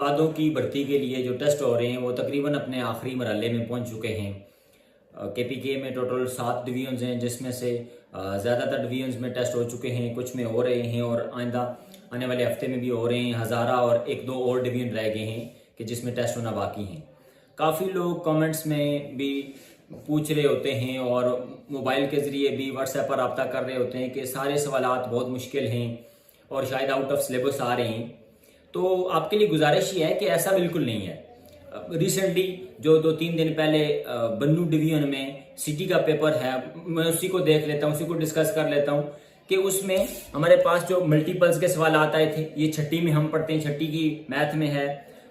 पदों की भर्ती के लिए जो टेस्ट हो रहे हैं वो तकरीबन अपने आखिरी मरहले में पहुंच चुके हैं। केपीके में टोटल 7 डिवीजन्स हैं, जिसमें से ज़्यादातर डिवीजन्स में टेस्ट हो चुके हैं, कुछ में हो रहे हैं और आइंदा आने वाले हफ्ते में भी हो रहे हैं। हज़ारा और एक दो और डिवीजन रह गए हैं कि जिसमें टेस्ट होना बाकी हैं। काफ़ी लोग कमेंट्स में भी पूछ रहे होते हैं और मोबाइल के ज़रिए भी व्हाट्सएप पर रब्ता कर रहे होते हैं कि सारे सवालात बहुत मुश्किल हैं और शायद आउट ऑफ सिलेबस आ रहे हैं। तो आपके लिए गुजारिश ये है कि ऐसा बिल्कुल नहीं है। रिसेंटली जो 2-3 दिन पहले बन्नू डिवीजन में सिटी का पेपर है, मैं उसी को देख लेता हूँ, उसी को डिस्कस कर लेता हूँ कि उसमें हमारे पास जो मल्टीपल्स के सवाल आए थे, ये छठी में हम पढ़ते हैं, छठी की मैथ में है।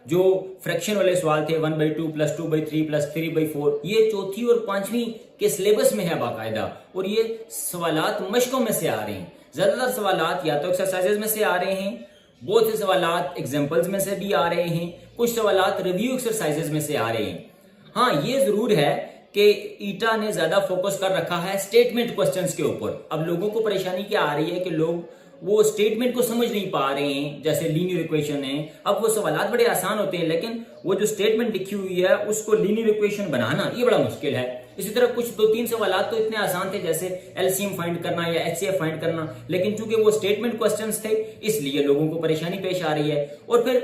जो फ्रैक्शन वाले सवाल थे 1/2 + 2/3 + 3/4, ये चौथी और पांचवी के सिलेबस में है बाकायदा, और ये सवालात मशकों में से आ रहे हैं। ज्यादातर सवालात या तो एक्सरसाइजेज में से आ रहे हैं, बहुत से सवालात एग्जाम्पल्स में से भी आ रहे हैं, कुछ सवालात रिव्यू एक्सरसाइजेज में से आ रहे हैं। हाँ, ये जरूर है कि ईटा ने ज्यादा फोकस कर रखा है स्टेटमेंट क्वेश्चंस के ऊपर। अब लोगों को परेशानी क्या आ रही है कि लोग वो स्टेटमेंट को समझ नहीं पा रहे हैं। जैसे लीनियर इक्वेशन है, अब वो सवालात बड़े आसान होते हैं, लेकिन वो जो स्टेटमेंट लिखी हुई है उसको लीनियर इक्वेशन बनाना ये बड़ा मुश्किल है। इसी तरह कुछ 2-3 सवालात तो इतने आसान थे, जैसे एलसीएम फाइंड करना या एचसीएफ फाइंड करना, लेकिन चूंकि वो स्टेटमेंट क्वेश्चंस थे इसलिए लोगों को परेशानी पेश आ रही है। और फिर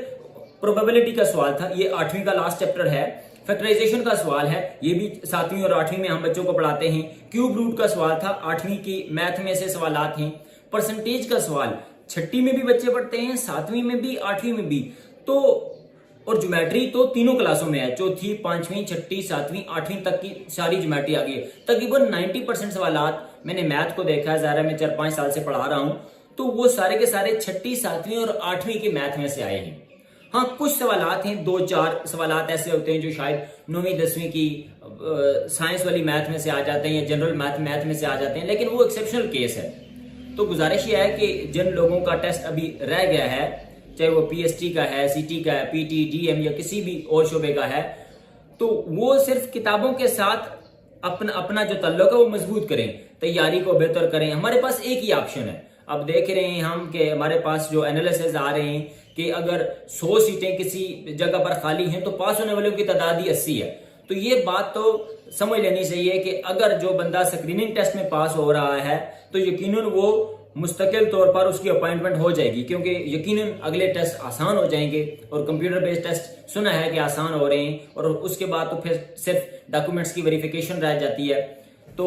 प्रोबेबिलिटी का सवाल था, ये 8वीं का लास्ट चैप्टर है। फैक्टराइजेशन का सवाल है, ये भी 7वीं और 8वीं में हम बच्चों को पढ़ाते हैं। क्यूब रूट का सवाल था, 8वीं की मैथ में से सवालात हैं। परसेंटेज का सवाल छठी में भी बच्चे पढ़ते हैं, 7वीं में भी, 8वीं में भी। तो और ज्योमेट्री तो तीनों क्लासों में है, चौथी, 5वीं, 6ठी, 7वीं, 8वीं तक की सारी ज्योमेट्री आ गई है। तकरीबन 90% सवालात मैंने मैथ को देखा है, ज़ाहिर मैं 4-5 साल से पढ़ा रहा हूं, तो वो सारे के सारे छठी, 7वीं और 8वीं के मैथ में से आए हैं। हाँ, कुछ सवालात हैं, 2-4 सवालात ऐसे होते हैं जो शायद 9वीं 10वीं की साइंस वाली मैथ में से आ जाते हैं या जनरल मैथ में से आ जाते हैं, लेकिन वो एक्सेप्शनल केस है। तो गुजारिश ये है कि जिन लोगों का टेस्ट अभी रह गया है, चाहे वो पीएसटी का है, सीटी का है, पीटी, डीएम या किसी भी और शोबे का है, तो वो सिर्फ किताबों के साथ अपना जो तल्लुक है वो मजबूत करें, तैयारी को बेहतर करें। हमारे पास एक ही ऑप्शन है। अब देख रहे हैं हम कि हमारे पास जो एनालिसिस आ रहे हैं कि अगर 100 सीटें किसी जगह पर खाली हैं तो पास होने वालों की तादाद ही 80 है। तो ये बात तो समझ लेनी चाहिए कि अगर जो बंदा स्क्रीनिंग टेस्ट में पास हो रहा है तो यकीनन वो मुस्तकिल तौर पर उसकी अपॉइंटमेंट हो जाएगी, क्योंकि यकीनन अगले टेस्ट आसान हो जाएंगे। और कंप्यूटर बेस्ड टेस्ट सुना है कि आसान हो रहे हैं, और उसके बाद तो फिर सिर्फ डॉक्यूमेंट्स की वेरिफिकेशन रह जाती है।